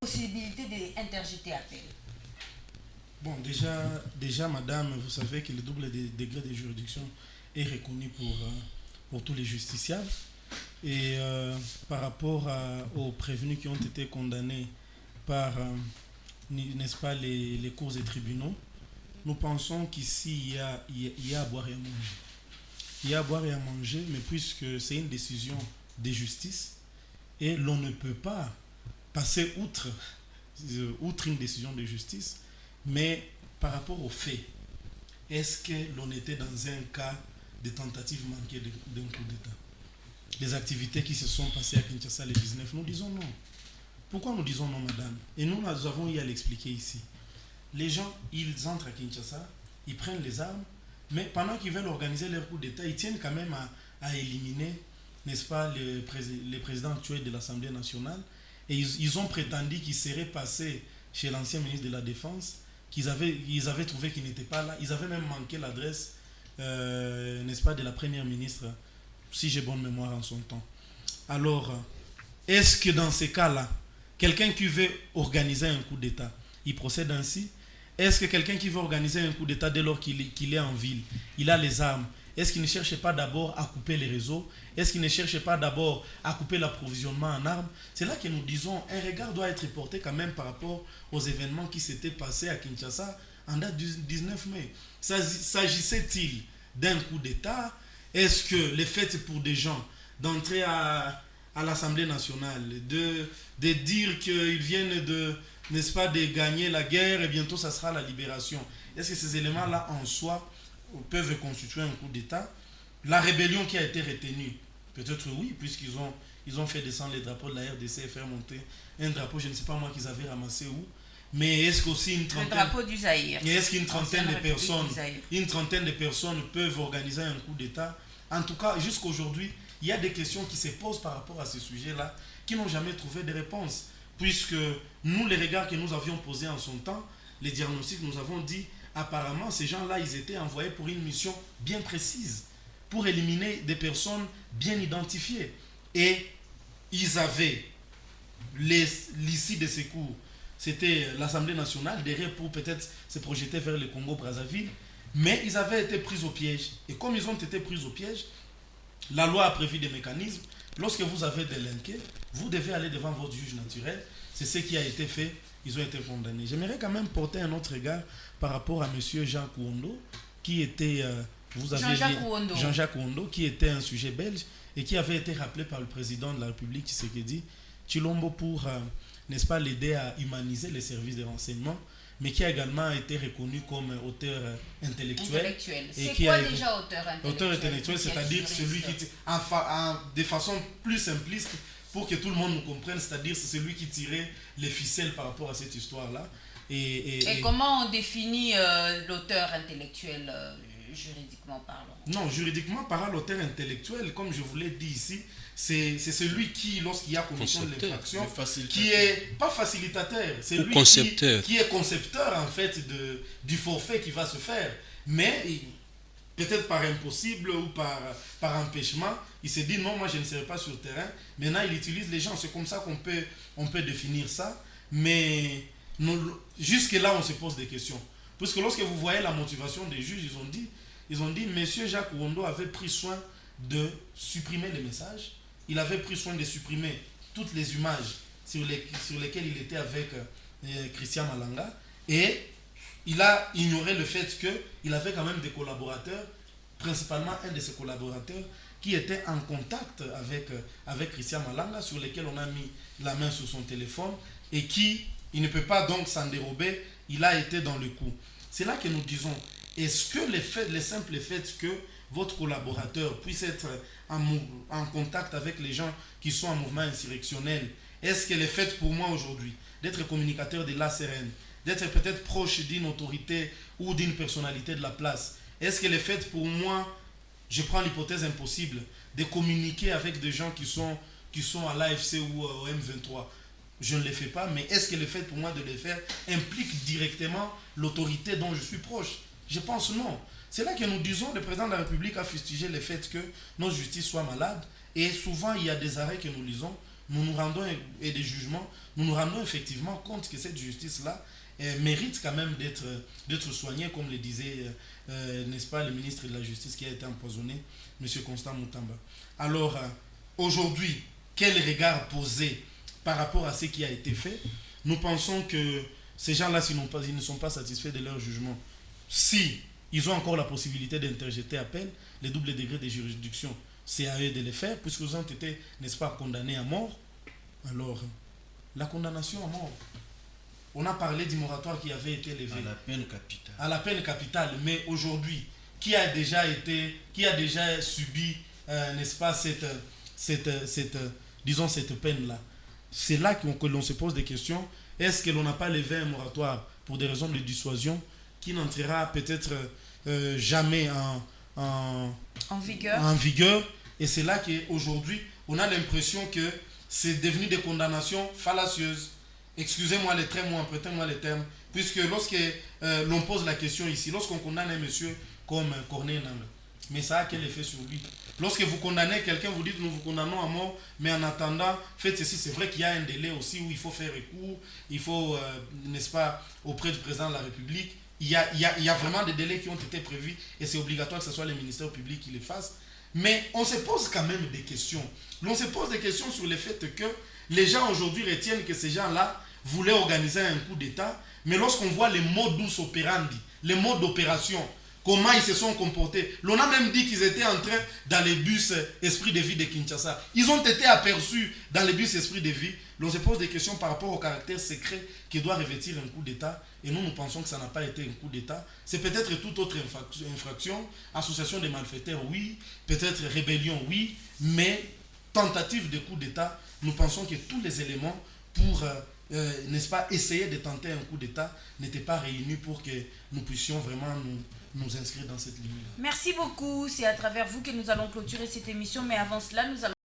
Possibilité d'interjeter appel. Bon, déjà, madame, vous savez que le double degré de juridiction est reconnu pour tous les justiciables. Et par rapport aux prévenus qui ont été condamnés par, n'est-ce pas, les cours et tribunaux, nous pensons qu'ici, il y a à boire et à manger. Il y a à boire et à manger, mais puisque c'est une décision de justice, et l'on ne peut pas passer outre une décision de justice, mais par rapport aux faits, est-ce que l'on était dans un cas de tentative manquée d'un coup d'État? Les activités qui se sont passées à Kinshasa le 19, nous disons non. Pourquoi nous disons non, madame? Et nous avons eu à l'expliquer ici. Les gens, ils entrent à Kinshasa, ils prennent les armes, mais pendant qu'ils veulent organiser leur coup d'État, ils tiennent quand même à éliminer, n'est-ce pas, les présidents actuels de l'Assemblée nationale. Et ils ont prétendu qu'ils seraient passés chez l'ancien ministre de la Défense, ils avaient trouvé qu'il n'était pas là. Ils avaient même manqué l'adresse, n'est-ce pas, de la première ministre, si j'ai bonne mémoire en son temps. Alors, est-ce que dans ces cas-là, quelqu'un qui veut organiser un coup d'État, il procède ainsi? Est-ce que quelqu'un qui veut organiser un coup d'État dès lors qu'il est en ville, il a les armes, est-ce qu'il ne cherche pas d'abord à couper les réseaux? Est-ce qu'il ne cherche pas d'abord à couper l'approvisionnement en armes? C'est là que nous disons, un regard doit être porté quand même par rapport aux événements qui s'étaient passés à Kinshasa en date du 19 mai. S'agissait-il d'un coup d'État? Est-ce que les faits pour des gens d'entrer à l'Assemblée nationale, de dire qu'ils viennent n'est-ce pas, de gagner la guerre et bientôt ça sera la libération? Est-ce que ces éléments-là en soi peuvent constituer un coup d'État? La rébellion qui a été retenue, peut-être oui, puisqu'ils ont fait descendre les drapeaux de la RDC et faire monter un drapeau, je ne sais pas moi, qu'ils avaient ramassé où. Mais est-ce qu'aussi le drapeau du Zaïre. Et est-ce qu'une trentaine de personnes peuvent organiser un coup d'État? En tout cas, jusqu'aujourd'hui, il y a des questions qui se posent par rapport à ce sujet-là, qui n'ont jamais trouvé de réponse. Puisque nous, les regards que nous avions posés en son temps, les diagnostics, nous avons dit, apparemment, ces gens-là, ils étaient envoyés pour une mission bien précise, pour éliminer des personnes bien identifiées. Et ils avaient l'issue de secours. C'était l'Assemblée nationale, derrière pour peut-être se projeter vers le Congo-Brazzaville. Mais ils avaient été pris au piège. Et comme ils ont été pris au piège, la loi a prévu des mécanismes. Lorsque vous avez délinqué, vous devez aller devant votre juge naturel. C'est ce qui a été fait. Ils ont été condamnés. J'aimerais quand même porter un autre regard par rapport à M. Jean Kouondo, qui était, Jean-Jacques Kouondo, qui était un sujet belge et qui avait été rappelé par le président de la République, Tshisekedi Tshilombo, pour, n'est-ce pas, l'aider à humaniser les services de renseignement, mais qui a également été reconnu comme auteur intellectuel. C'est quoi déjà auteur intellectuel? Auteur intellectuel, c'est-à-dire celui qui, de façon plus simpliste, pour que tout le monde nous comprenne, c'est-à-dire c'est celui qui tirait les ficelles par rapport à cette histoire-là. Et comment on définit l'auteur intellectuel, juridiquement parlant? Non, juridiquement parlant, l'auteur intellectuel, comme je vous l'ai dit ici, c'est celui qui, lorsqu'il y a commission de l'infraction, qui est pas facilitateur, c'est lui qui est concepteur en fait du forfait qui va se faire. Mais peut-être par impossible ou par empêchement, il s'est dit non, moi je ne serai pas sur le terrain. Maintenant il utilise les gens, c'est comme ça qu'on peut définir ça. Mais jusque-là on se pose des questions. Parce que lorsque vous voyez la motivation des juges, ils ont dit monsieur Jacques Kouondo avait pris soin de supprimer les messages. Il avait pris soin de supprimer toutes les images sur lesquelles il était avec Christian Malanga. Et il a ignoré le fait qu'il avait quand même des collaborateurs, principalement un de ses collaborateurs, qui était en contact avec Christian Malanga, sur lesquels on a mis la main sur son téléphone, et il ne peut pas donc s'en dérober, il a été dans le coup. C'est là que nous disons, est-ce que les simples faits que votre collaborateur puisse être en contact avec les gens qui sont en mouvement insurrectionnel, est-ce qu'elle est faite pour moi aujourd'hui d'être communicateur de l'ACRN, d'être peut-être proche d'une autorité ou d'une personnalité de la place? Est-ce qu'elle est faite pour moi, je prends l'hypothèse impossible, de communiquer avec des gens qui sont à l'AFC ou au M23? Je ne le fais pas, mais est-ce que le fait pour moi de le faire implique directement l'autorité dont je suis proche? Je pense non. C'est là que nous disons, le président de la République a fustigé le fait que notre justice soit malade. Et souvent, il y a des arrêts que nous lisons, nous nous rendons, et des jugements, nous nous rendons effectivement compte que cette justice-là mérite quand même d'être soignée, comme le disait, n'est-ce pas, le ministre de la Justice qui a été empoisonné, M. Constant Moutamba. Alors, aujourd'hui, quel regard poser par rapport à ce qui a été fait? Nous pensons que ces gens-là, s'ils ne sont pas satisfaits de leur jugement, si ils ont encore la possibilité d'interjeter appel, les doubles degrés de juridiction, c'est à eux de le faire, puisqu'ils ont été, n'est-ce pas, condamnés à mort. Alors, la condamnation à mort. On a parlé du moratoire qui avait été levé. À la peine capitale. À la peine capitale. Mais aujourd'hui, qui a déjà subi, n'est-ce pas, disons, cette peine-là? C'est là que l'on se pose des questions. Est-ce que l'on n'a pas levé un moratoire pour des raisons de dissuasion qui n'entrera peut-être jamais en vigueur? Et c'est là qu'aujourd'hui, on a l'impression que c'est devenu des condamnations fallacieuses. Excusez-moi les termes ou empruntez-moi les termes, puisque lorsque l'on pose la question ici, lorsqu'on condamne un monsieur comme Corneille Nangaa, mais ça a quel effet sur lui? Lorsque vous condamnez quelqu'un, vous dites nous vous condamnons à mort, mais en attendant, faites ceci. C'est vrai qu'il y a un délai aussi où il faut faire recours, il faut, n'est-ce pas, auprès du président de la République, il y a vraiment des délais qui ont été prévus et c'est obligatoire que ce soit les ministères publics qui les fassent. Mais on se pose quand même des questions. On se pose des questions sur le fait que les gens aujourd'hui retiennent que ces gens-là voulaient organiser un coup d'État, mais lorsqu'on voit les modus operandi, les modes d'opération, comment ils se sont comportés, l'on a même dit qu'ils étaient en train dans les bus Esprit de Vie de Kinshasa. Ils ont été aperçus dans les bus Esprit de Vie. L'on se pose des questions par rapport au caractère secret qui doit revêtir un coup d'État. Et nous pensons que ça n'a pas été un coup d'État. C'est peut-être toute autre infraction, association de malfaiteurs, oui, peut-être rébellion, oui, mais tentative de coup d'État, nous pensons que tous les éléments pour, n'est-ce pas, essayer de tenter un coup d'État n'étaient pas réunis pour que nous puissions vraiment nous inscrire dans cette ligne-là. Merci beaucoup. C'est à travers vous que nous allons clôturer cette émission. Mais avant cela, nous allons